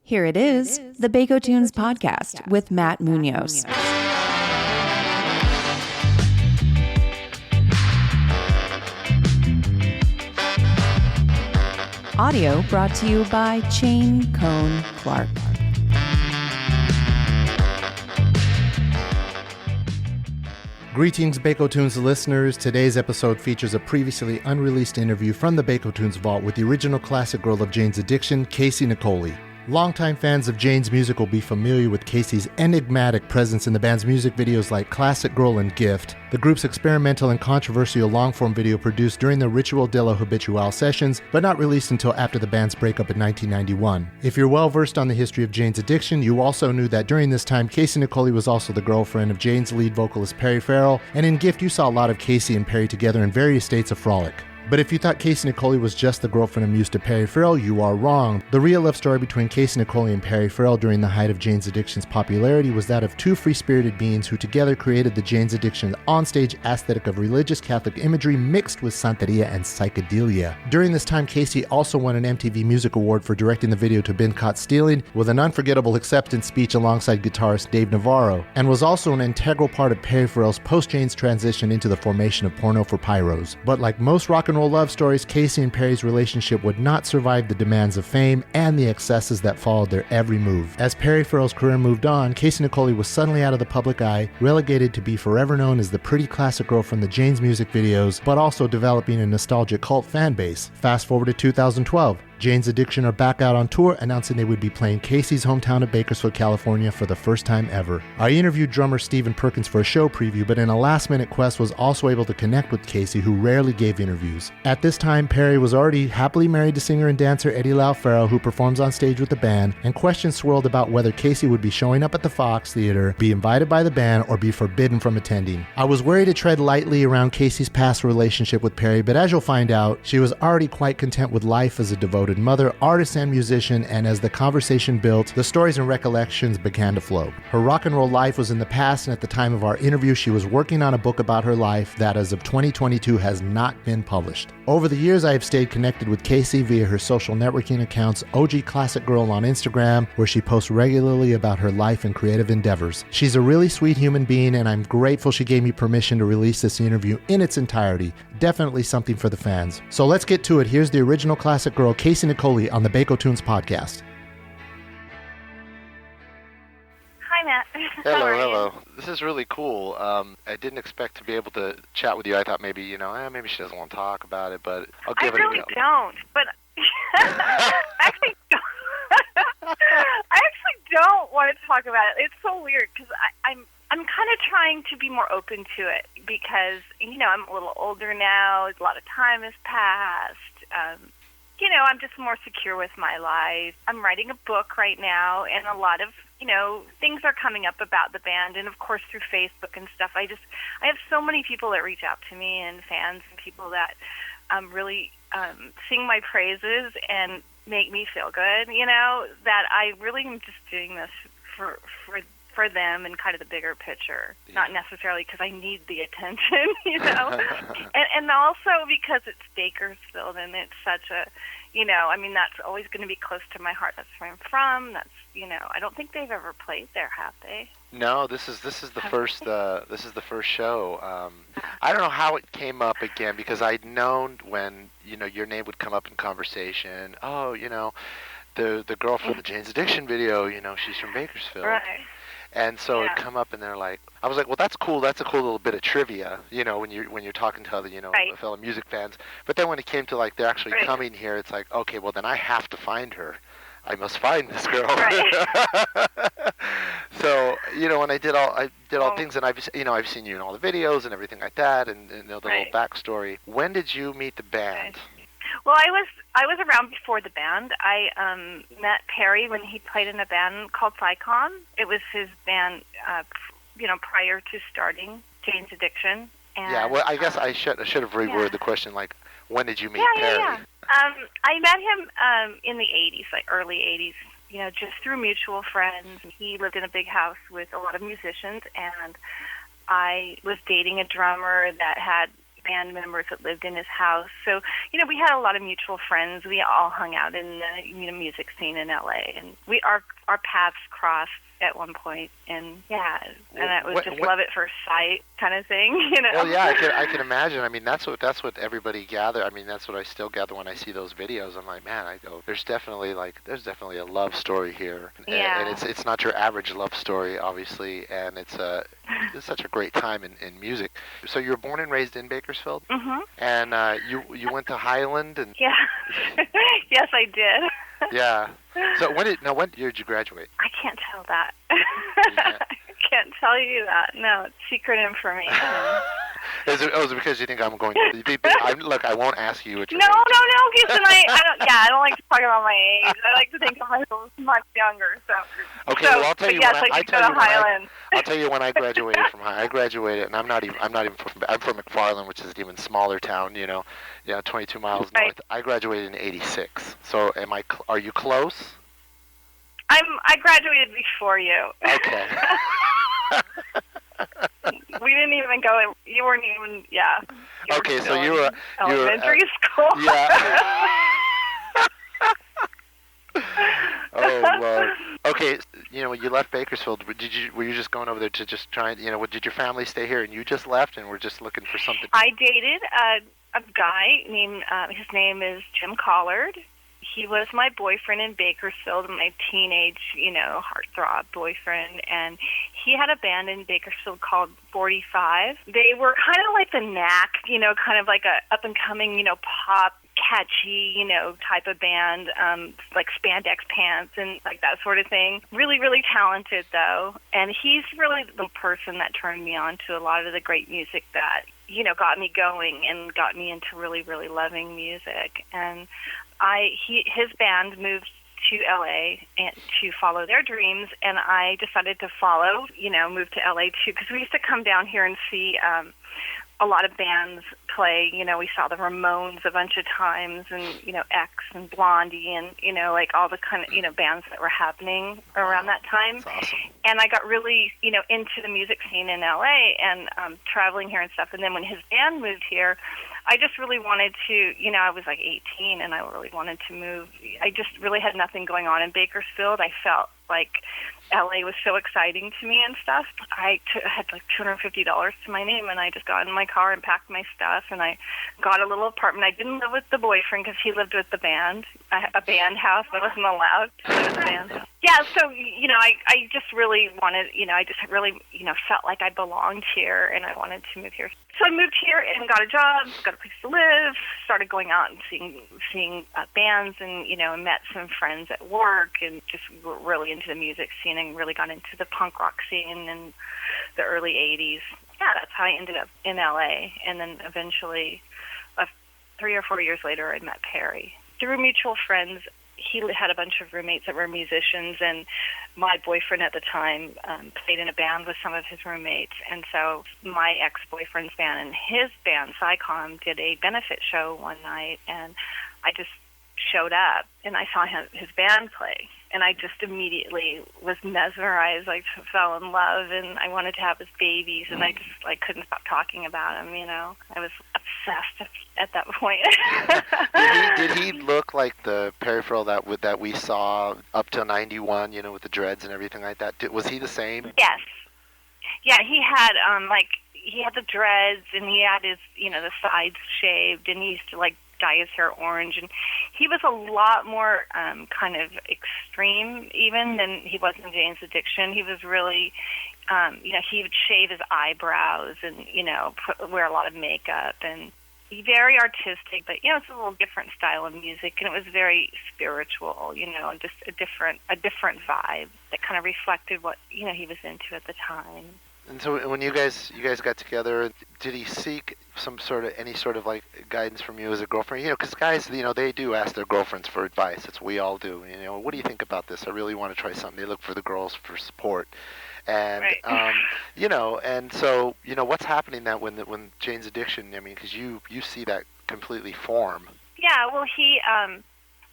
Here it is, the Bakotunes podcast with Matt Munoz. Audio brought to you by Chain Cone Clark. Greetings, Bakotunes listeners. Today's episode features a previously unreleased interview from the Bakotunes vault with the original classic girl of Jane's addiction, Casey Niccoli. Longtime fans of Jane's music will be familiar with Casey's enigmatic presence in the band's music videos like Classic Girl and Gift, the group's experimental and controversial long-form video produced during the Ritual de la Habitual sessions, but not released until after the band's breakup in 1991. If you're well-versed on the history of Jane's addiction, you also knew that during this time, Casey Niccoli was also the girlfriend of Jane's lead vocalist Perry Farrell, and in Gift, you saw a lot of Casey and Perry together in various states of frolic. But if you thought Casey Niccoli was just the girlfriend amused to Perry Farrell, you are wrong. The real love story between Casey Niccoli and Perry Farrell during the height of Jane's Addiction's popularity was that of two free-spirited beings who together created the Jane's Addiction onstage aesthetic of religious Catholic imagery mixed with Santeria and psychedelia. During this time, Casey also won an MTV Music Award for directing the video to Been Caught Stealing with an unforgettable acceptance speech alongside guitarist Dave Navarro, and was also an integral part of Perry Farrell's post-Jane's transition into the formation of Porno for Pyros. But like most rock and roll love stories, Casey and Perry's relationship would not survive the demands of fame and the excesses that followed their every move. As Perry Farrell's career moved on, Casey Niccoli was suddenly out of the public eye, relegated to be forever known as the pretty classic girl from the Jane's music videos, but also developing a nostalgic cult fan base. Fast forward to 2012. Jane's Addiction are back out on tour, announcing they would be playing Casey's hometown of Bakersfield, California for the first time ever. I interviewed drummer Stephen Perkins for a show preview, but in a last-minute quest was also able to connect with Casey, who rarely gave interviews. At this time, Perry was already happily married to singer and dancer Eddie Lau Farrell, who performs on stage with the band, and questions swirled about whether Casey would be showing up at the Fox Theater, be invited by the band, or be forbidden from attending. I was worried to tread lightly around Casey's past relationship with Perry, but as you'll find out, she was already quite content with life as a devoted mother, artist, and musician, and as the conversation built, the stories and recollections began to flow. Her rock and roll life was in the past, and at the time of our interview, she was working on a book about her life that, as of 2022, has not been published. Over the years, I have stayed connected with Casey via her social networking accounts, OG Classic Girl on Instagram, where she posts regularly about her life and creative endeavors. She's a really sweet human being, and I'm grateful she gave me permission to release this interview in its entirety. Definitely something for the fans. So let's get to it. Here's the original Classic Girl, Casey Niccoli, on the Bakotunes podcast. Hi, Matt. Hello. This is really cool. I didn't expect to be able to chat with you. I thought maybe, maybe she doesn't want to talk about it, but I'll give it a go. I really don't, but I actually don't want to talk about it. It's so weird because I'm kind of trying to be more open to it because, I'm a little older now. A lot of time has passed. I'm just more secure with my life. I'm writing a book right now, and a lot of, things are coming up about the band, and of course through Facebook and stuff. I have so many people that reach out to me, and fans and people that really sing my praises and make me feel good, that I really am just doing this for them and kind of the bigger picture, not necessarily because I need the attention, and also because it's Bakersfield and it's such a, that's always going to be close to my heart. That's where I'm from. That's, I don't think they've ever played there, have they? No, this is the first show. I don't know how it came up again because I'd known when your name would come up in conversation. Oh, the girl from the Jane's Addiction video. She's from Bakersfield. Right. And so it'd come up, and they're like, I was like, well, that's cool. That's a cool little bit of trivia, when you're talking to other, right. fellow music fans. But then when it came to like they're actually coming here, it's like, okay, well then I have to find her. I must find this girl. Right. So when I did all things, and I've seen you in all the videos and everything like that, and the little backstory. When did you meet the band? Well, I was around before the band. I met Perry when he played in a band called Psycon. It was his band, prior to starting Jane's Addiction. And, yeah, well, I guess I should have reworded the question, like, when did you meet Perry? Yeah. I met him in the 80s, like early 80s, just through mutual friends. He lived in a big house with a lot of musicians, and I was dating a drummer that had band members that lived in his house. So, we had a lot of mutual friends. We all hung out in the music scene in LA, and our paths crossed at one point, and it was just love at first sight kind of thing, Well, yeah, I can imagine. I mean, that's what everybody gather. I mean, that's what I still gather when I see those videos. I'm like, man, there's definitely a love story here, and it's not your average love story, obviously, and it's such a great time in music. So you were born and raised in Bakersfield, and you went to Highland, and yes, I did. Yeah. So when year did you graduate? I can't tell that. I can't tell you that. No, it's secret information. Is it because you think I'm going to? Look, I won't ask you what your age. No, Houston. I don't like to talk about my age. I like to think of myself much younger. So. Okay, well, I'll tell you I'll tell you when I graduated from high. I graduated, and I'm from McFarland, which is an even smaller town. 22 miles north. I graduated in '86. So are you close? I graduated before you. Okay. We didn't even go. You weren't even. Yeah. Okay, so you were elementary school. Yeah. Oh, Lord. Okay, when you left Bakersfield, were you just going over there to just try? Did your family stay here and you just left and were just looking for something? I dated a guy named. His name is Jim Collard. He was my boyfriend in Bakersfield, my teenage, heartthrob boyfriend, and he had a band in Bakersfield called 45. They were kind of like the Knack, kind of like a up-and-coming, pop, catchy, type of band, like spandex pants and like that sort of thing. Really, really talented, though, and he's really the person that turned me on to a lot of the great music that, got me going and got me into really, really loving music. And his band moved to LA and to follow their dreams, and I decided to follow, move to LA too, because we used to come down here and see a lot of bands play. We saw the Ramones a bunch of times, and X and Blondie, and like all the kind of bands that were happening around that time. That's awesome. And I got really into the music scene in LA and traveling here and stuff. And then when his band moved here, I just really wanted to, I was like 18 and I really wanted to move. I just really had nothing going on in Bakersfield. I felt like LA was so exciting to me and stuff. I had like $250 to my name, and I just got in my car and packed my stuff, and I got a little apartment. I didn't live with the boyfriend because he lived with the band. I had a band house. I wasn't allowed to live with the band house. Yeah, so, I just really wanted, I just really, felt like I belonged here, and I wanted to move here. So I moved here and got a job, got a place to live, started going out and seeing bands, and, met some friends at work, and just were really into the music scene and really got into the punk rock scene in the early 80s. Yeah, that's how I ended up in LA. And then eventually, 3 or 4 years later, I met Perry. Through mutual friends, he had a bunch of roommates that were musicians, and my boyfriend at the time played in a band with some of his roommates. And so my ex-boyfriend's band and his band, Psycom, did a benefit show one night, and I just showed up, and I saw his band play. And I just immediately was mesmerized, like fell in love, and I wanted to have his babies, and I just couldn't stop talking about him. I was obsessed at that point. Did he look like the Perry Farrell that we saw up till '91? With the dreads and everything like that. Was he the same? Yes. Yeah, he had he had the dreads, and he had his the sides shaved, and he used to dye his hair orange, and he was a lot more kind of extreme even than he was in Jane's Addiction. He was really he would shave his eyebrows and wear a lot of makeup, and very artistic, but it's a little different style of music, and it was very spiritual, just a different vibe that kind of reflected what he was into at the time. And so when you guys got together, did he seek any sort of guidance from you as a girlfriend? Because guys, they do ask their girlfriends for advice. It's we all do. What do you think about this? I really want to try something. They look for the girls for support. And right. And so what's happening that when Jane's Addiction? Because you see that completely form. Yeah, well, he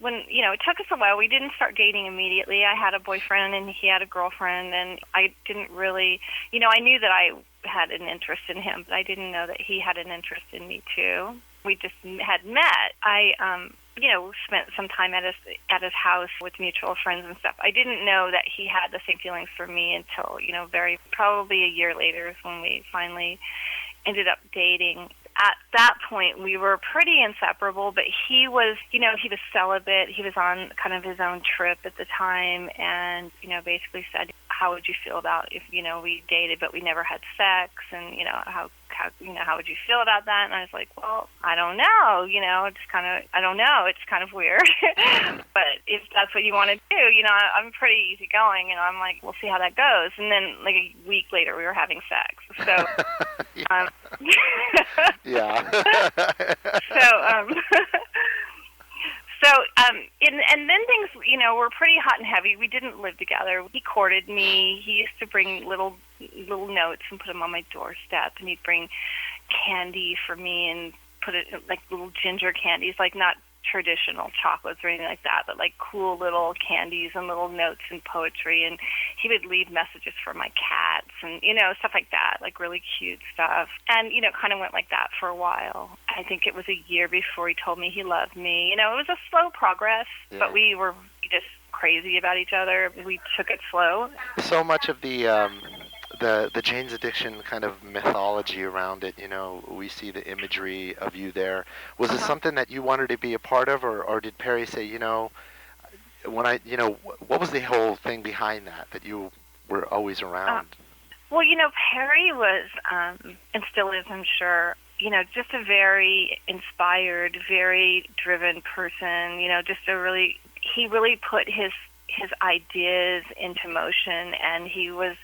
when, it took us a while. We didn't start dating immediately. I had a boyfriend and he had a girlfriend, and I didn't really, I knew that I had an interest in him, but I didn't know that he had an interest in me too. We just had met. I, spent some time at his house with mutual friends and stuff. I didn't know that he had the same feelings for me until, probably a year later is when we finally ended up dating. At that point, we were pretty inseparable, but he was, he was celibate. He was on kind of his own trip at the time, and, basically said, how would you feel about if, we dated but we never had sex, and, how would you feel about that? And I was like, well, I don't know, I don't know. It's kind of weird. But if that's what you want to do, I'm pretty easygoing, I'm like, we'll see how that goes. And then like a week later, we were having sex. So, yeah. And then things, were pretty hot and heavy. We didn't live together. He courted me. He used to bring little notes and put them on my doorstep, and he'd bring candy for me and put it like little ginger candies, like not traditional chocolates or anything like that, but like cool little candies and little notes and poetry. And he would leave messages for my cats and, stuff like that, like really cute stuff. And, kind of went like that for a while. I think it was a year before he told me he loved me. It was a slow progress, but we were just crazy about each other. We took it slow. So much of the Jane's Addiction kind of mythology around it, we see the imagery of you there. Was it something that you wanted to be a part of, or did Perry say, when what was the whole thing behind that you were always around? Well, Perry was, and still is, I'm sure, just a very inspired, very driven person, he really put his ideas into motion, and he was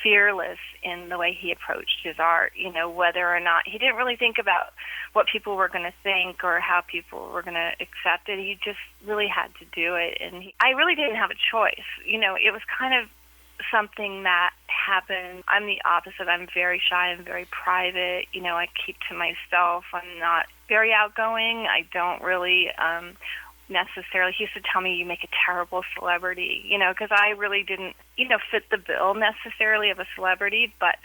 fearless in the way he approached his art, whether or not he didn't really think about what people were going to think or how people were going to accept it. He just really had to do it. And I really didn't have a choice. It was kind of something that happened. I'm the opposite. I'm very shy. I'm very private. I keep to myself. I'm not very outgoing. I don't really, necessarily. He used to tell me, you make a terrible celebrity, because I really didn't, fit the bill necessarily of a celebrity, but,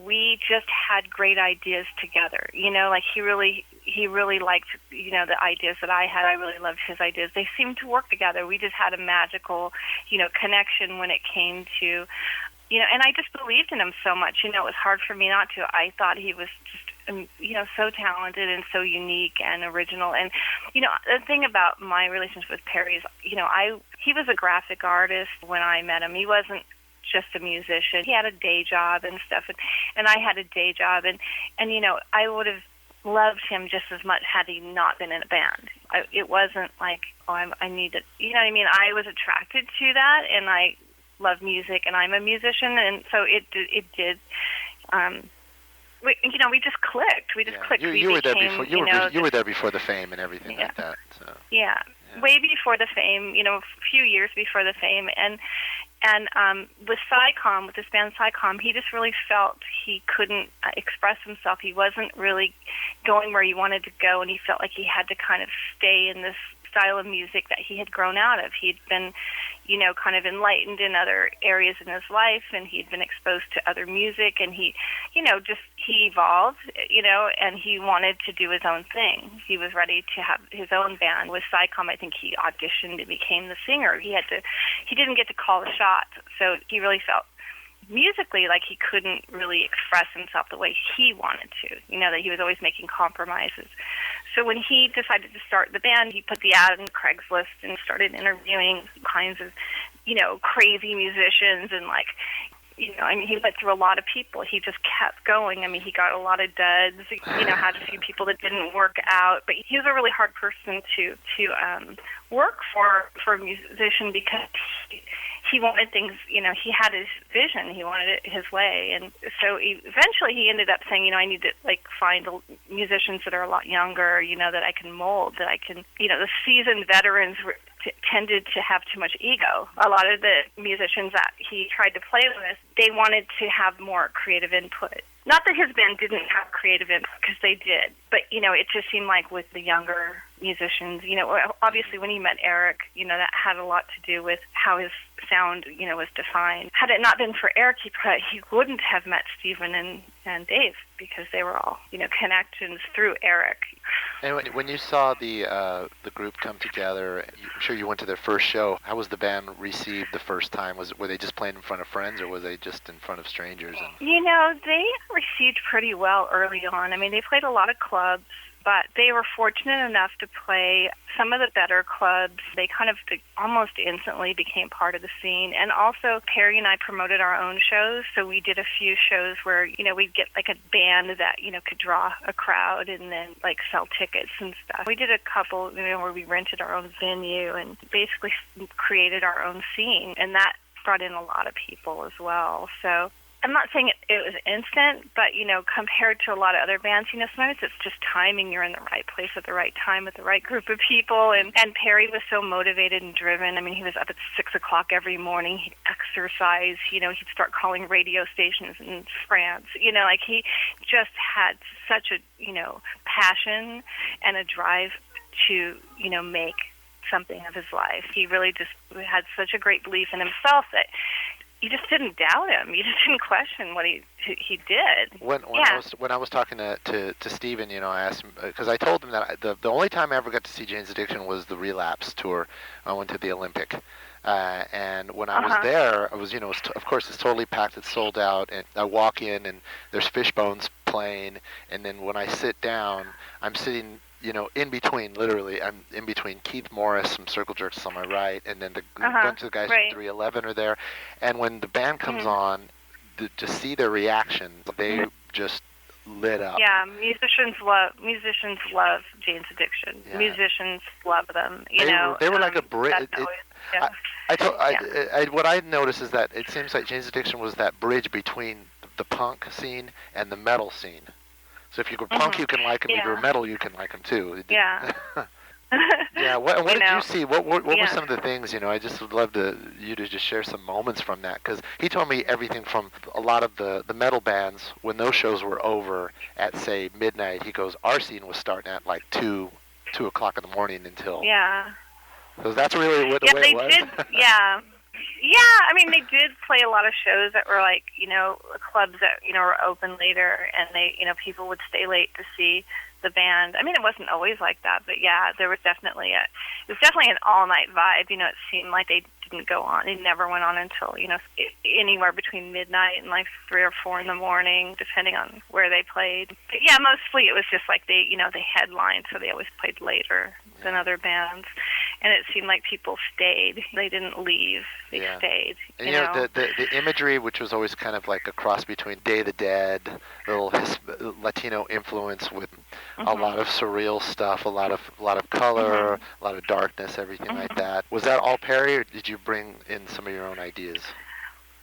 we just had great ideas together, like he really liked, the ideas that I had. I really loved his ideas. They seemed to work together. We just had a magical, connection when it came to, and I just believed in him so much, it was hard for me not to. I thought he was just, so talented and so unique and original. And, the thing about my relationship with Perry is, he was a graphic artist when I met him. He wasn't just a musician. He had a day job and stuff, and I had a day job. And I would have loved him just as much had he not been in a band. It wasn't like, I need to, what I mean? I was attracted to that, and I love music, and I'm a musician, and so it did. We just clicked. We just clicked. You were there before. You were there before the fame and everything like that. So. Yeah, way before the fame. A few years before the fame, and with Psycom, with this band Psycom, he just really felt he couldn't express himself. He wasn't really going where he wanted to go, and he felt like he had to kind of stay in this style of music that he had grown out of. He'd been, kind of enlightened in other areas in his life, and he'd been exposed to other music, and he evolved, and he wanted to do his own thing. He was ready to have his own band. With Psycom, I think he auditioned and became the singer. He didn't get to call the shots, so he really felt musically like he couldn't really express himself the way he wanted to, that he was always making compromises. So when he decided to start the band, he put the ad on Craigslist and started interviewing kinds of, crazy musicians, and he went through a lot of people. He just kept going. He got a lot of duds, had a few people that didn't work out, but he was a really hard person to work for a musician, because he wanted things, he had his vision, he wanted it his way. And so eventually he ended up saying, I need to find musicians that are a lot younger, that I can mold, that I can, the seasoned veterans tended to have too much ego. A lot of the musicians that he tried to play with, they wanted to have more creative input. Not that his band didn't have creative input, because they did, but it just seemed like with the younger musicians. You know, obviously when he met Eric, you know, that had a lot to do with how his sound, you know, was defined. Had it not been for Eric, he wouldn't have met Stephen and Dave, because they were all, you know, connections through Eric. And when you saw the group come together, I'm sure you went to their first show. How was the band received the first time? Were they just playing in front of friends, or were they just in front of strangers? You know, they received pretty well early on. I mean, they played a lot of clubs, but they were fortunate enough to play some of the better clubs. They kind of almost instantly became part of the scene. And also, Perry and I promoted our own shows, so we did a few shows where, you know, we'd get like a band that, you know, could draw a crowd and then like sell tickets and stuff. We did a couple, you know, where we rented our own venue and basically created our own scene, and that brought in a lot of people as well. So I'm not saying it was instant, but, you know, compared to a lot of other bands, you know, sometimes it's just timing. You're in the right place at the right time with the right group of people. And Perry was so motivated and driven. I mean, he was up at 6 o'clock every morning. He'd exercise. You know, he'd start calling radio stations in France. You know, like he just had such a, you know, passion and a drive to, you know, make something of his life. He really just had such a great belief in himself that you just didn't doubt him. You just didn't question what he did. When I was talking to Stephen, you know, I asked him, because I told him that the only time I ever got to see Jane's Addiction was the Relapse tour. I went to the Olympic. And when I was there, I was, you know, of course it's totally packed, it's sold out, and I walk in and there's Fishbones playing, and then when I sit down, I'm sitting, you know, in between, literally, I'm in between Keith Morris from Circle Jerks on my right, and then a bunch of the guys from 311 are there. And when the band comes on, to see their reaction, they just lit up. Yeah, musicians love Jane's Addiction. Yeah. Musicians love them. They were like a bridge. What I noticed is that it seems like Jane's Addiction was that bridge between the punk scene and the metal scene. So if you go punk, you can like them. If you're metal, you can like them too. Yeah. Yeah. What did you see? What were some of the things? You know, I just would love you to just share some moments from that, because he told me everything from a lot of the metal bands, when those shows were over at say midnight. He goes, our scene was starting at like 2 o'clock in the morning until. Yeah. So that's really what the way it was. Did. Yeah. Yeah, I mean, they did play a lot of shows that were like, you know, clubs that, you know, were open later, and they, you know, people would stay late to see the band. I mean, it wasn't always like that, but yeah, there was definitely an all-night vibe. You know, it seemed like they didn't go on. They never went on until, you know, anywhere between midnight and like 3 or 4 in the morning, depending on where they played. But yeah, mostly it was just like they, you know, they headlined, so they always played later than other bands. And it seemed like people stayed. They didn't leave. They stayed. And you know, the imagery, which was always kind of like a cross between Day of the Dead, a little Latino influence with a lot of surreal stuff, a lot of color, a lot of darkness, everything like that. Was that all Perry, or did you bring in some of your own ideas?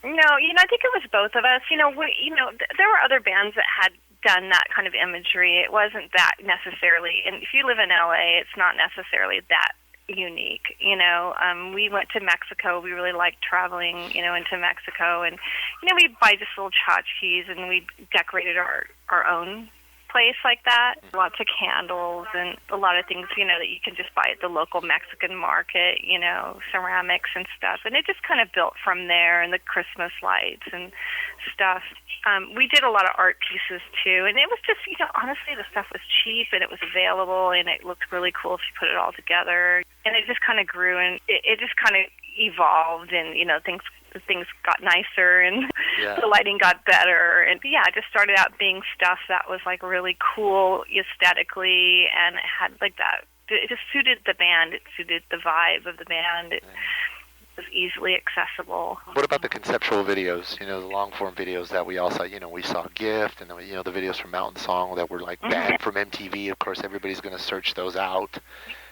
No, you know, I think it was both of us. You know, there were other bands that had done that kind of imagery. It wasn't that necessarily, and if you live in LA, it's not necessarily that unique. You know, we went to Mexico. We really liked traveling, you know, into Mexico, and you know, we buy just little tchotchkes, and we decorated our own place like that. Lots of candles and a lot of things, you know, that you can just buy at the local Mexican market, you know, ceramics and stuff. And it just kind of built from there, and the Christmas lights and stuff. We did a lot of art pieces too, and it was just, you know, honestly, the stuff was cheap and it was available, and it looked really cool if you put it all together. And it just kind of grew, and it just kind of evolved, and you know, things got nicer, and the lighting got better, and it just started out being stuff that was like really cool aesthetically, and it had like that. It just suited the band. It suited the vibe of the band. It was easily accessible. What about the conceptual videos? You know, the long form videos that we all saw. You know, we saw Gift, and you know, the videos from Mountain Song that were like banned from MTV. Of course, everybody's going to search those out,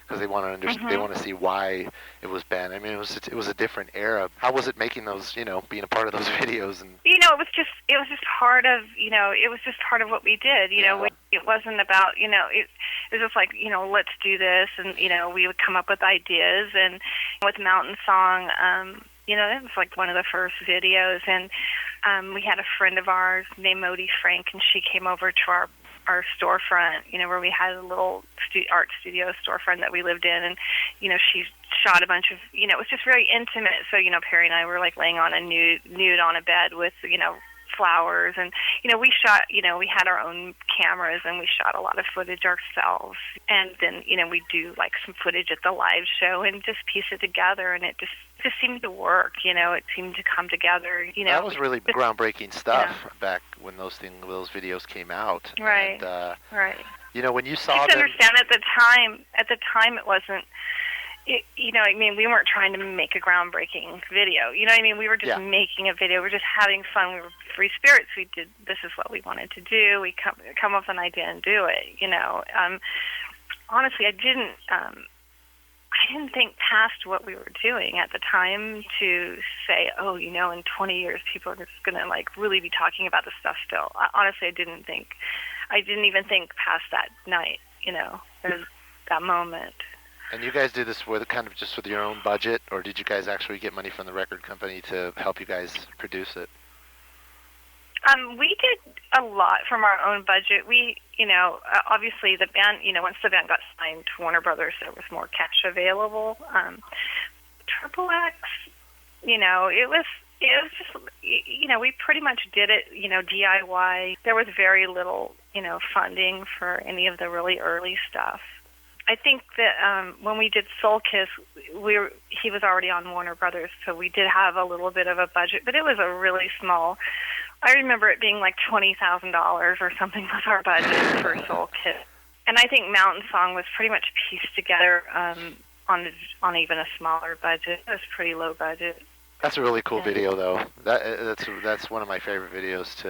because they want to understand, they want to see why it was banned. I mean, it was a different era. How was it making those, you know, being a part of those videos? And you know, it was just part of, you know, it was just part of what we did. You know, it wasn't about, you know, it was just like, you know, let's do this, and you know, we would come up with ideas. And with Mountain Song, you know, it was like one of the first videos, and we had a friend of ours named Modi Frank, and she came over to our our storefront, where we had a little art studio storefront that we lived in, and she shot a bunch of, it was just very intimate. So Perry and I were like laying on a nude on a bed with flowers, and we shot, we had our own cameras, and we shot a lot of footage ourselves, and then we do like some footage at the live show and just piece it together, and it just seemed to work. It seemed to come together. That was really groundbreaking stuff back when those videos came out. Right. And, right. When you saw them, understand at the time it wasn't. We weren't trying to make a groundbreaking video. We were just making a video. We were just having fun. We were free spirits. We did. This is what we wanted to do. We come up with an idea and do it. Honestly, I didn't think past what we were doing at the time to say, in 20 years, people are just going to like really be talking about this stuff still. Honestly, I didn't even think past that night, that moment. And you guys did this with your own budget, or did you guys actually get money from the record company to help you guys produce it? We did a lot from our own budget. We, obviously the band, once the band got signed to Warner Brothers, there was more cash available. Triple X, it was just, we pretty much did it, DIY. There was very little, funding for any of the really early stuff. I think that when we did Soul Kiss, he was already on Warner Brothers, so we did have a little bit of a budget, but it was a really small. I remember it being like $20,000 or something was our budget for Soul Kiss. And I think Mountain Song was pretty much pieced together on even a smaller budget. It was pretty low budget. That's a really cool video, though. That's one of my favorite videos.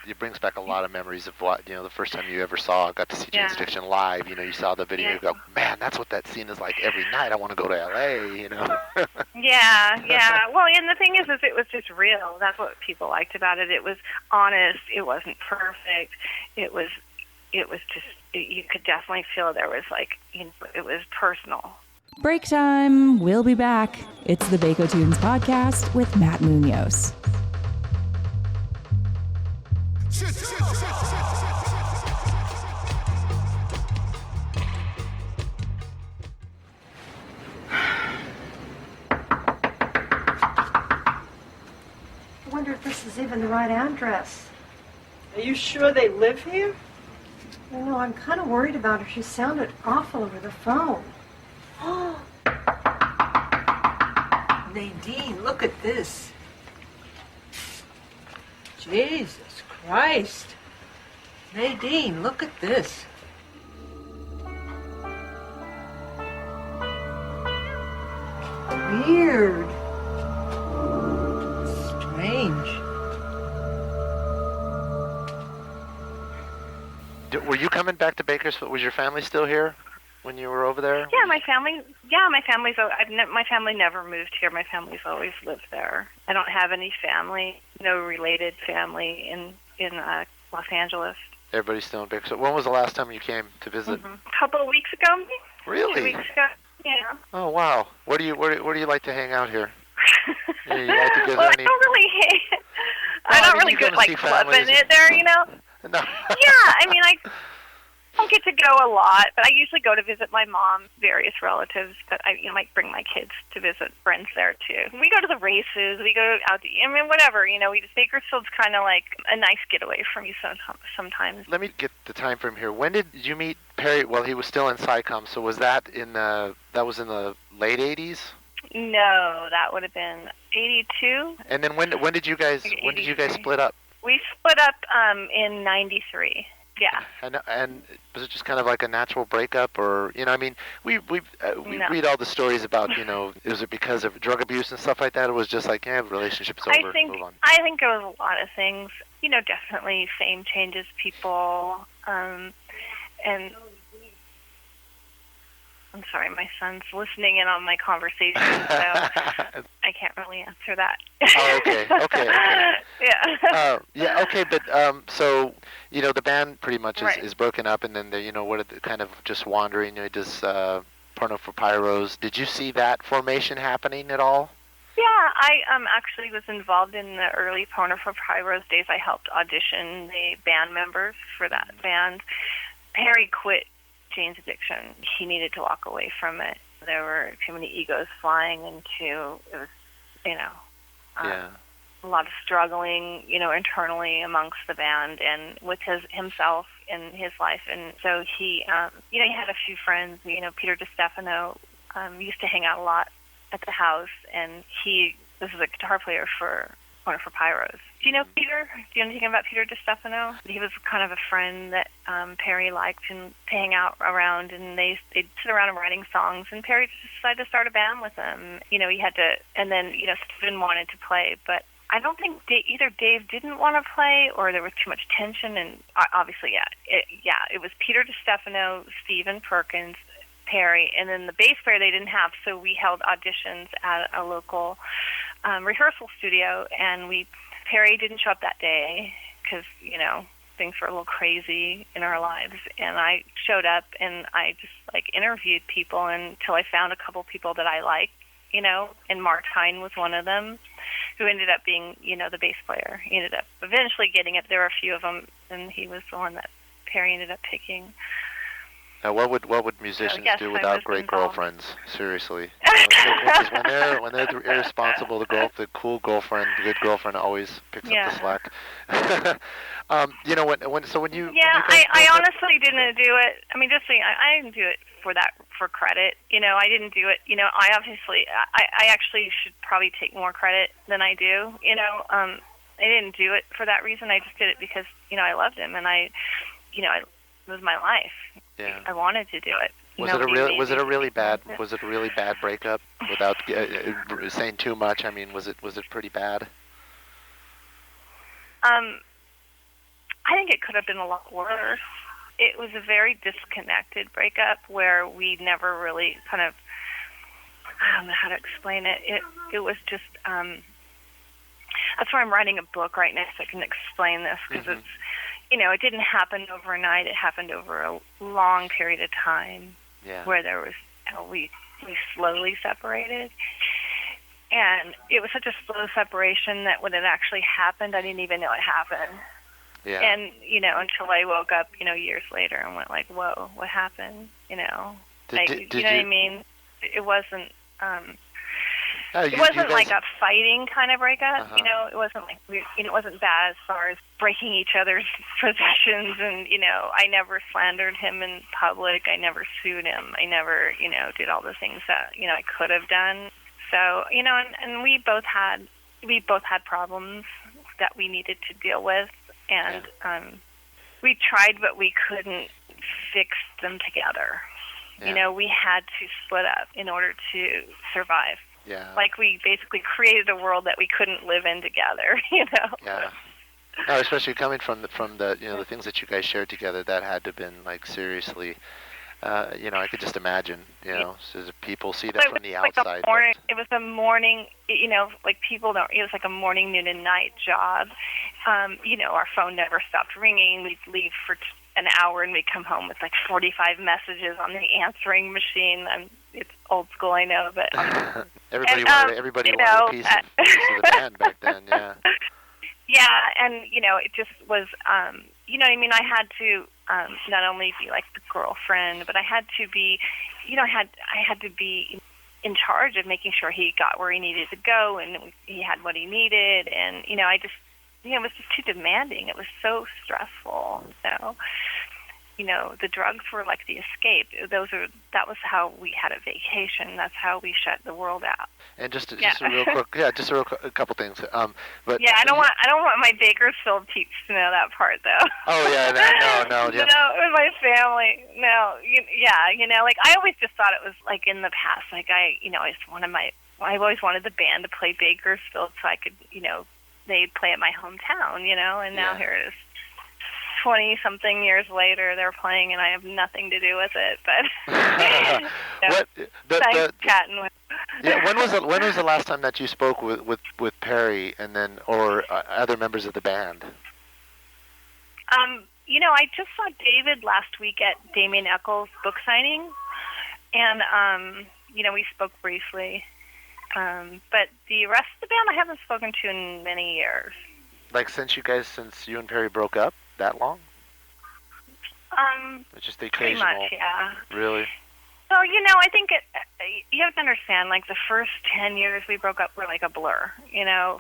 It brings back a lot of memories of what the first time you ever got to see Jane's Addiction live. You saw the video, you go, man, that's what that scene is like every night. I want to go to LA. Yeah. Well, and the thing is it was just real. That's what people liked about it. It was honest. It wasn't perfect. It was just, you could definitely feel there was like, it was personal. Break time. We'll be back. It's the Bakotunes podcast with Matt Munoz. I wonder if this is even the right address. Are you sure they live here? Well, I'm kind of worried about her. She sounded awful over the phone. Nadine, look at this. Jesus Christ. Nadine, look at this. Weird. Strange. Were you coming back to Bakersfield? Was your family still here when you were over there? Yeah, my family never moved here. My family's always lived there. I don't have any family, no related family in Los Angeles. Everybody's still in Bakersfield. When was the last time you came to visit? A couple of weeks ago, maybe. Really? 2 weeks ago. Yeah. Oh wow. Where do you like to hang out here? You like to go well, any... I don't really go like clubbing it there, No. Yeah, I don't get to go a lot, but I usually go to visit my mom, various relatives, but I might bring my kids to visit friends there too. We go to the races, we go out to, whatever, Bakersfield's kind of like a nice getaway from you sometimes. Let me get the time frame here. When did you meet Perry? Well, he was still in SciComm, so was that in the late 80s? No, that would have been 82. And then when did you guys split up? We split up in 93. Yeah. And was it just kind of like a natural breakup, or we read all the stories about is it because of drug abuse and stuff like that? It was just like relationship's over. Move on. I think it was a lot of things. Definitely fame changes people, and I'm sorry, my son's listening in on my conversation, so I can't really answer that. Oh, okay. Yeah. Okay, but so the band pretty much is broken up, and then they're kind of just wandering. Does Porno for Pyros? Did you see that formation happening at all? Yeah, I actually was involved in the early Poner for Pyros days. I helped audition the band members for that band. Perry quit Jane's Addiction. He needed to walk away from it. There were too many egos flying into it. Was, a lot of struggling, internally amongst the band and with himself in his life. And so he had a few friends. Peter DiStefano used to hang out a lot at the house, and this is a guitar player for Poner for Pyros. Do you know Peter? Do you know anything about Peter DiStefano? He was kind of a friend that Perry liked and to hang out around, and they'd sit around and writing songs, and Perry just decided to start a band with him. He had to, and then, Stephen wanted to play, but I don't think either Dave didn't want to play or there was too much tension, and obviously, it was Peter DiStefano, Stephen Perkins, Perry, and then the bass player they didn't have, so we held auditions at a local rehearsal studio, and Perry didn't show up that day because, things were a little crazy in our lives, and I showed up, and I just, interviewed people until I found a couple people that I liked, and Mark Hine was one of them, who ended up being, the bass player. He ended up eventually getting it. There were a few of them, and he was the one that Perry ended up picking. Now, what would musicians do without great girlfriends? Seriously, when they're irresponsible, the cool girlfriend, the good girlfriend, always picks up the slack. When you I honestly didn't do it. I mean, just saying, I didn't do it for credit. I didn't do it. I actually should probably take more credit than I do. I didn't do it for that reason. I just did it because I loved him, and it was my life. Yeah. I wanted to do it. Was it a really bad breakup? Without saying too much, I mean, was it pretty bad? I think it could have been a lot worse. It was a very disconnected breakup where we never really kind of, I don't know how to explain it. It was just, that's why I'm writing a book right now so I can explain this, because it's, it didn't happen overnight. It happened over a long period of time where there was, we slowly separated. And it was such a slow separation that when it actually happened, I didn't even know it happened. Yeah. And, until I woke up, years later and went like, whoa, what happened? You know what I mean? It wasn't, it wasn't like a fighting kind of breakup, it wasn't like, it wasn't bad as far as breaking each other's possessions, and, I never slandered him in public, I never sued him, I never, did all the things that, I could have done. So, and we both had problems that we needed to deal with, and we tried, but we couldn't fix them together. Yeah. We had to split up in order to survive. Yeah. Like we basically created a world that we couldn't live in together, Yeah. No, especially coming from the the things that you guys shared together, that had to have been like seriously, I could just imagine, so people see that from the outside. It was a morning, like people don't, it was like a morning, noon, and night job. Our phone never stopped ringing. We'd leave for an hour and we'd come home with like 45 messages on the answering machine. It's old school, I know, but everybody wanted a piece of the band back then, yeah. Yeah, and it just was, I had to not only be like the girlfriend, but I had to be, I had to be in charge of making sure he got where he needed to go, and he had what he needed, and I just, it was just too demanding. It was so stressful. So, the drugs were like the escape. That was how we had a vacation. That's how we shut the world out. And just a real quick, a couple things. But I don't want my Bakersfield peeps to know that part though. Oh yeah, no, yeah. No, it was my family. No, like I always just thought it was like in the past. Like I always wanted the band to play Bakersfield so I could, they'd play at my hometown, and now here it is. 20-something years later, they're playing, and I have nothing to do with it. But chatting with. Yeah, when was the last time that you spoke with Perry, and then or other members of the band? I just saw David last week at Damien Eccles' book signing, and we spoke briefly. But the rest of the band I haven't spoken to in many years. Like since you and Perry broke up, that long? It's just the Pretty occasional. much, yeah. Really? So, I think you have to understand, like, the first 10 years we broke up were like a blur,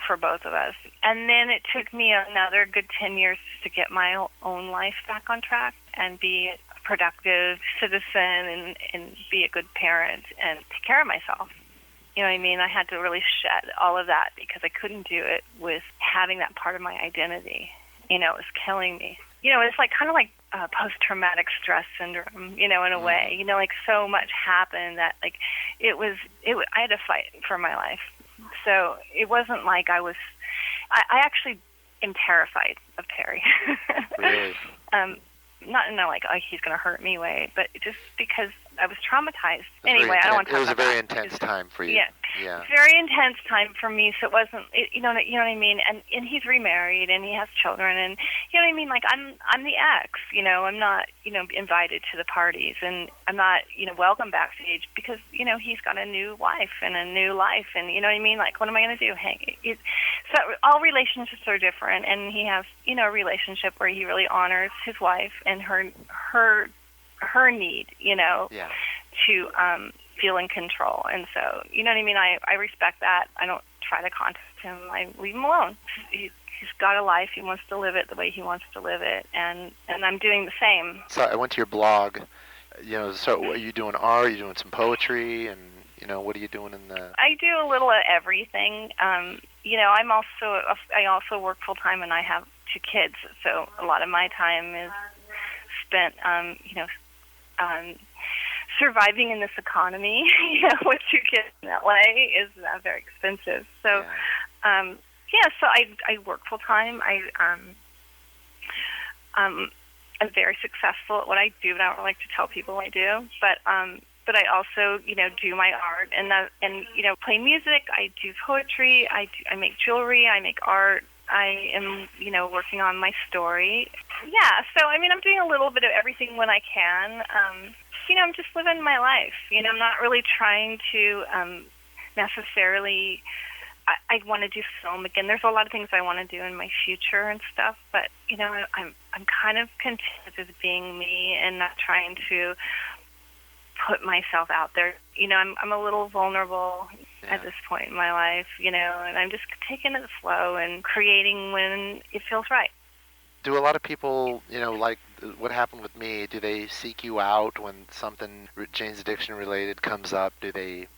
for both of us. And then it took me another good 10 years to get my own life back on track and be a productive citizen and be a good parent and take care of myself. You know what I mean? I had to really shed all of that because I couldn't do it with having that part of my identity. It was killing me. It's like kind of like post-traumatic stress syndrome, in a way. Like so much happened that like I had to fight for my life. So it wasn't like I actually am terrified of Perry. Really? Not in a like, oh, he's going to hurt me way, but just because I was traumatized. Anyway, I don't want to talk about that. It was a very intense time for you. Yeah. Very intense time for me, so it wasn't, you know what I mean? And he's remarried, and he has children, and you know what I mean? Like, I'm the ex, I'm not, invited to the parties, and I'm not, welcome backstage because, he's got a new wife and a new life, and you know what I mean? Like, what am I going to do? So all relationships are different, and he has, a relationship where he really honors his wife and her need, to feel in control. And so, you know what I mean? I respect that. I don't try to contact him. I leave him alone. He's got a life. He wants to live it the way he wants to live it, and I'm doing the same. So I went to your blog. So are you doing art? Are you doing some poetry? And, what are you doing in the... I do a little of everything. I also work full-time, and I have 2 kids. So a lot of my time is spent, surviving in this economy, with 2 kids in LA is very expensive. So, so I work full time. I'm very successful at what I do, but I don't like to tell people what I do. But I also, do my art and play music. I do poetry. I make jewelry. I make art. I am, working on my story. Yeah, so, I'm doing a little bit of everything when I can. I'm just living my life. I'm not really trying to necessarily... I want to do film again. There's a lot of things I want to do in my future and stuff, but, I'm kind of content with being me and not trying to put myself out there. I'm a little vulnerable at this point in my life, and I'm just taking it slow and creating when it feels right. Do a lot of people, like what happened with me, do they seek you out when something Jane's Addiction related comes up? Do they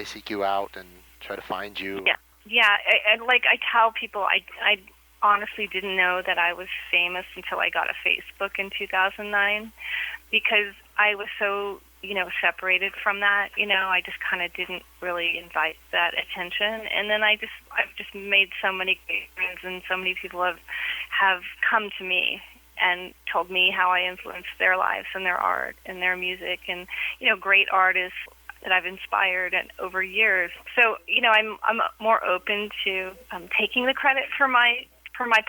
seek you out and try to find you? Yeah. I tell people, I honestly didn't know that I was famous until I got a Facebook in 2009 because I was so, separated from that. I just kind of didn't really invite that attention. And then I've just made so many great friends, and so many people have come to me and told me how I influenced their lives and their art and their music, and great artists that I've inspired and over years. So I'm more open to taking the credit for my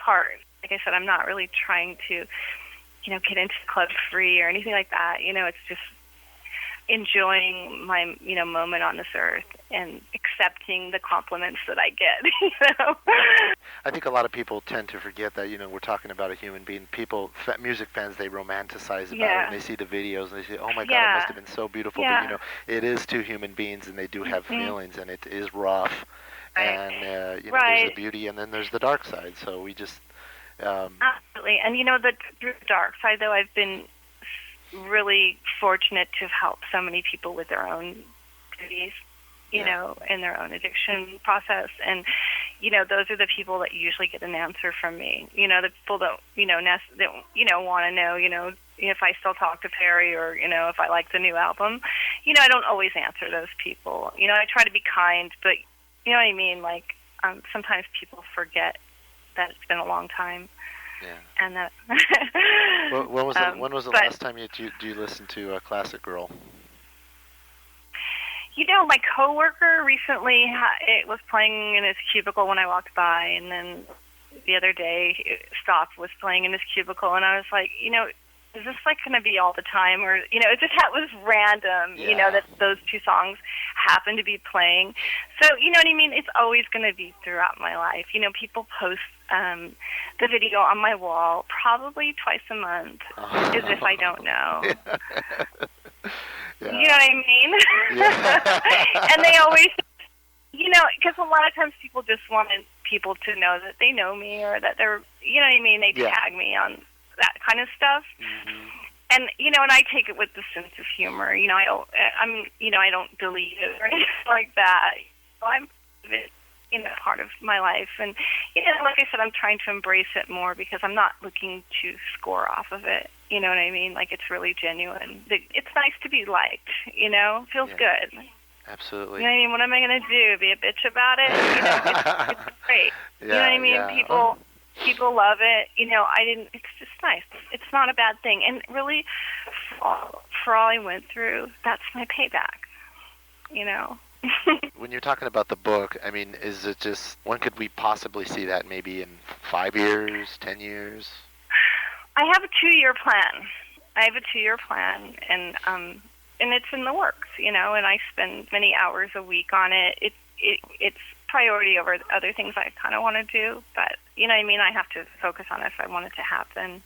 part. Like I said, I'm not really trying to get into Club Free or anything like that. It's just enjoying my moment on this earth and accepting the compliments that I get. I think a lot of people tend to forget that we're talking about a human being. People, music fans, they romanticize about it, and they see the videos and they say, "Oh my God, it must have been so beautiful." But it is 2 human beings, and they do have feelings, and it is rough. And there's the beauty, and then there's the dark side. So we just absolutely. And the dark side, though, I've been really fortunate to help so many people with their own duties, in their own addiction process. And, those are the people that usually get an answer from me. The people that, want to know, if I still talk to Perry or, if I like the new album. I don't always answer those people. I try to be kind, but, you know what I mean? Like, sometimes people forget that it's been a long time. Yeah. And that. when was the last time you listened to Classic Girl? My coworker recently it was playing in his cubicle when I walked by, and then the other day Stop was playing in his cubicle, and I was like, is this like going to be all the time? Or, it just was random, that those two songs happen to be playing. So, you know what I mean? It's always going to be throughout my life. People post the video on my wall probably twice a month, as if I don't know. Yeah. You know what I mean? Yeah. And they always, because a lot of times people just wanted people to know that they know me or that they're, you know what I mean? They tag me on that kind of stuff. Mm-hmm. And, and I take it with the sense of humor. I don't delete it or anything like that. I'm, part of my life. And, like I said, I'm trying to embrace it more because I'm not looking to score off of it. You know what I mean? Like, it's really genuine. It's nice to be liked, feels good. Absolutely. You know what I mean? What am I going to do? Be a bitch about it? It's great. Yeah, you know what I mean? yeah. People love it. It's just nice. It's not a bad thing. And really, for all I went through, that's my payback, When you're talking about the book, I mean, is it just, when could we possibly see that? Maybe in 5 years, 10 years? I have a 2-year plan. And it's in the works, and I spend many hours a week on it. It's priority over other things I kind of want to do, but, you know what I mean? I have to focus on it if I want it to happen.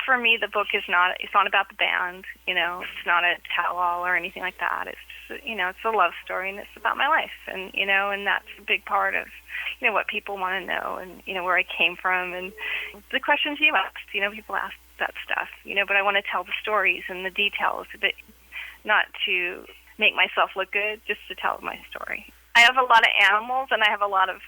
For me, the book it's not about the band, it's not a tell-all or anything like that. It's just, it's a love story, and it's about my life, and, and that's a big part of, what people want to know, and, where I came from, and the questions you asked, people ask that stuff, but I want to tell the stories and the details, but not to make myself look good, just to tell my story. I have a lot of animals, and I have a lot of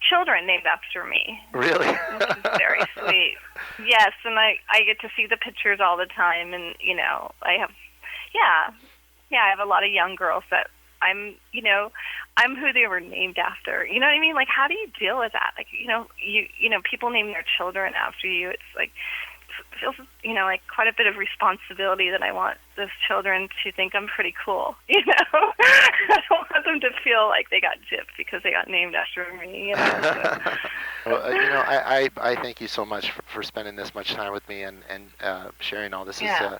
children named after me. Really? Which is very sweet. Yes, and I get to see the pictures all the time, and, I have a lot of young girls that I'm who they were named after. You know what I mean? Like, how do you deal with that? Like, people name their children after you. It's like, it feels, like quite a bit of responsibility that I want those children to think I'm pretty cool, I don't want them to feel like they got gypped because they got named after me, So. Well, I thank you so much for spending this much time with me and sharing all this. Yeah.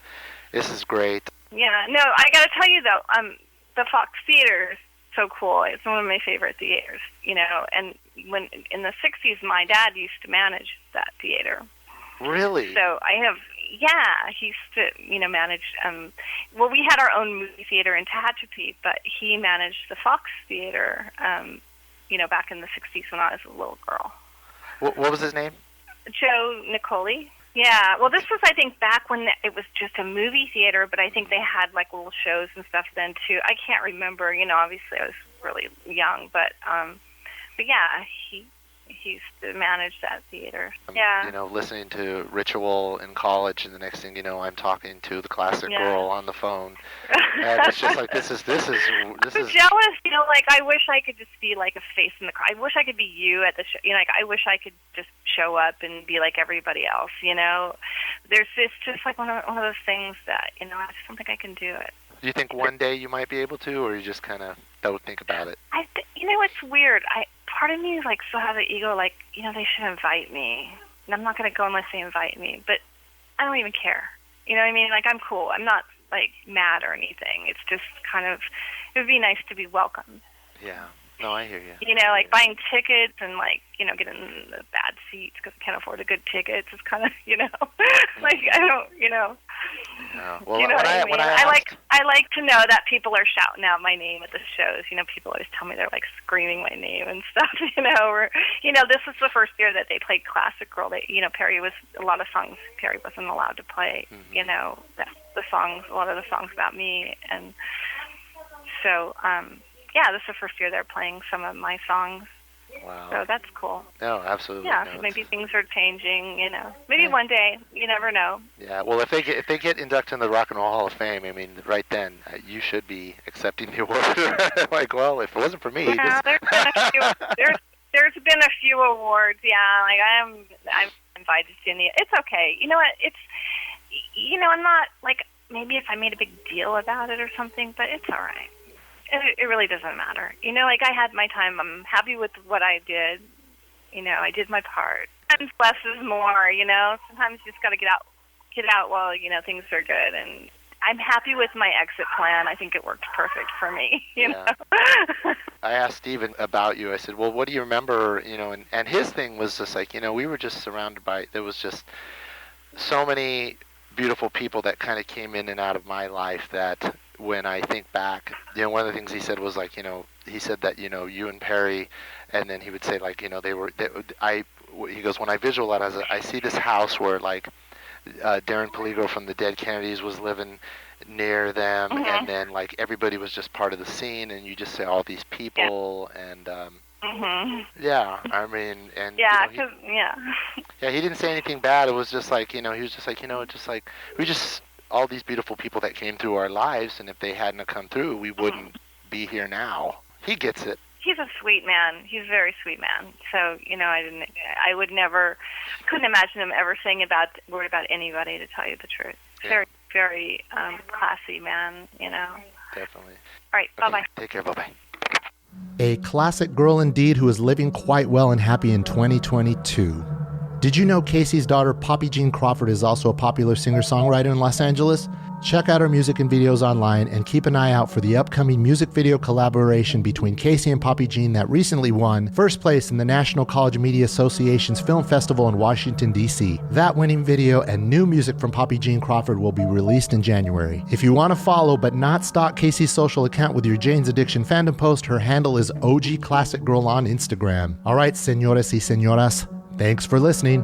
This is great. Yeah, no, I got to tell you, though, the Fox Theater is so cool. It's one of my favorite theaters, and when in the 60s, my dad used to manage that theater. Really? So he used to, manage, we had our own movie theater in Tehachapi, but he managed the Fox Theater, back in the 60s when I was a little girl. What was his name? Joe Niccoli. Yeah, well, this was, I think, back when it was just a movie theater, but I think they had, like, little shows and stuff then, too. I can't remember, obviously I was really young, but yeah, he used to manage that theater. Yeah. Listening to Ritual in college, and the next thing you know, I'm talking to the classic girl on the phone. And it's just like, this is I'm jealous, like, I wish I could just be like a face in the crowd. I wish I could be you at the show. Like, I wish I could just show up and be like everybody else, There's it's just like one of those things that, I just don't think I can do it. Do you think one day you might be able to, or you just kind of don't think about it? It's weird. Part of me is like, still have the ego, like, they should invite me. And I'm not going to go unless they invite me. But I don't even care. You know what I mean? Like, I'm cool. I'm not, like, mad or anything. It's just kind of, it would be nice to be welcomed. Yeah. No, I hear you. Like, buying tickets and, like, getting the bad seats because I can't afford the good tickets. It's kind of, like, I don't, Yeah. Well, I like to know that people are shouting out my name at the shows. People always tell me they're like screaming my name and stuff. Or this is the first year that they played Classic Girl. Perry was a lot of songs Perry wasn't allowed to play. Mm-hmm. A lot of the songs about me, and so this is the first year they're playing some of my songs. Wow. So that's cool. No, absolutely. Yeah, no, so maybe things are changing, Maybe one day, you never know. Yeah, well, if they get inducted in the Rock and Roll Hall of Fame, I mean, right then, you should be accepting the award. Like, well, if it wasn't for me. Yeah, there's been a few awards, yeah. Like, I'm invited to any. It's okay. You know what? It's, I'm not, like, maybe if I made a big deal about it or something, but it's all right. It really doesn't matter. Like, I had my time. I'm happy with what I did. I did my part. Sometimes less is more, Sometimes you just got to get out get out while, things are good. And I'm happy with my exit plan. I think it worked perfect for me, you know. I asked Steven about you. I said, well, what do you remember, and his thing was just like, we were just surrounded by, there was just so many beautiful people that kind of came in and out of my life that when I think back, one of the things he said was like, he said that, you and Perry, and then he would say like, he goes, when I visualize it, I see this house where like Darren Peligro from the Dead Kennedys was living near them, and then like everybody was just part of the scene, and you just say all these people, and I mean, and he didn't say anything bad. It was just like, he was just like, just like we just all these beautiful people that came through our lives, and if they hadn't have come through, we wouldn't be here now. He gets it. He's a sweet man. He's a very sweet man. So, I couldn't imagine him ever saying word about anybody, to tell you the truth. Very, very classy man, Definitely. All right, okay, bye-bye. Take care, bye-bye. A classic girl indeed, who is living quite well and happy in 2022. Did you know Casey's daughter, Poppy Jean Crawford, is also a popular singer-songwriter in Los Angeles? Check out her music and videos online, and keep an eye out for the upcoming music video collaboration between Casey and Poppy Jean that recently won first place in the National College Media Association's Film Festival in Washington, D.C. That winning video and new music from Poppy Jean Crawford will be released in January. If you want to follow but not stalk Casey's social account with your Jane's Addiction fandom post, her handle is OG Classic Girl on Instagram. All right, señores y señoras, thanks for listening.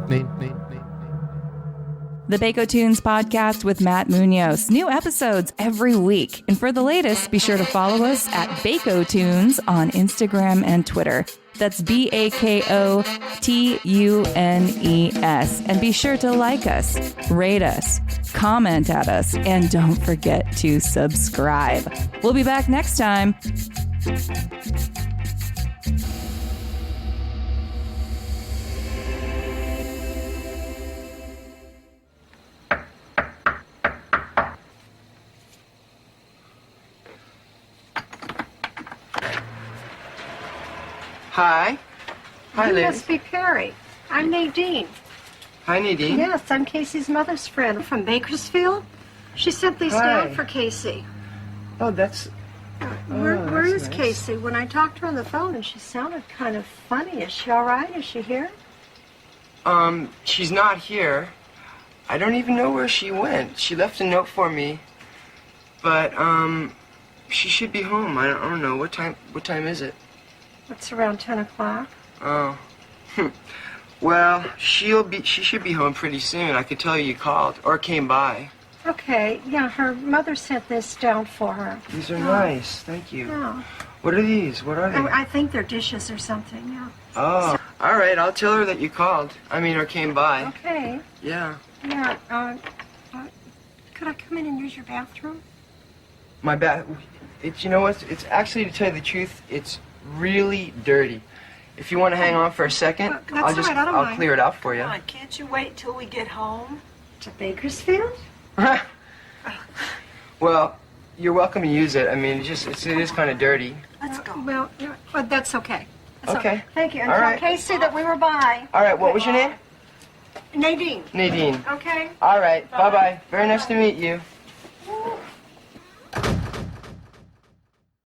The Bakotunes podcast with Matt Munoz. New episodes every week. And for the latest, be sure to follow us at Bakotunes on Instagram and Twitter. That's BAKOTUNES. And be sure to like us, rate us, comment at us, and don't forget to subscribe. We'll be back next time. Hi. Hi, You Liz. must be Perry. I'm Nadine. Hi, Nadine. Yes, I'm Casey's mother's friend from Bakersfield. She sent these Hi. down for Casey. Oh, that's... Where that's is nice. Casey? When I talked to her on the phone, and she sounded kind of funny. Is she all right? Is she here? She's not here. I don't even know where she went. She left a note for me. But, she should be home. I don't know. What time is it? It's around 10 o'clock. Oh. Well, she should be home pretty soon. I could tell you called or came by. Okay, yeah, her mother sent this down for her. These are nice. Thank you. Yeah. What are these? What are they? I think they're dishes or something, yeah. Oh. All right, I'll tell her that you called. Or came by. Okay. Yeah. Yeah, could I come in and use your bathroom? My bath. It's It's actually, to tell you the truth, it's really dirty. If you want to hang on for a second, That's all right, I don't I'll mind. clear it out for you. Come on, can't you wait till we get home? To Bakersfield? Well, you're welcome to use it. It is kind of dirty. Let's go. Well, that's okay. That's Okay. Thank you. And All tell right. Casey that we were by. All right, what was your name? Nadine. Nadine. Okay? All right, bye-bye. Very nice to meet you.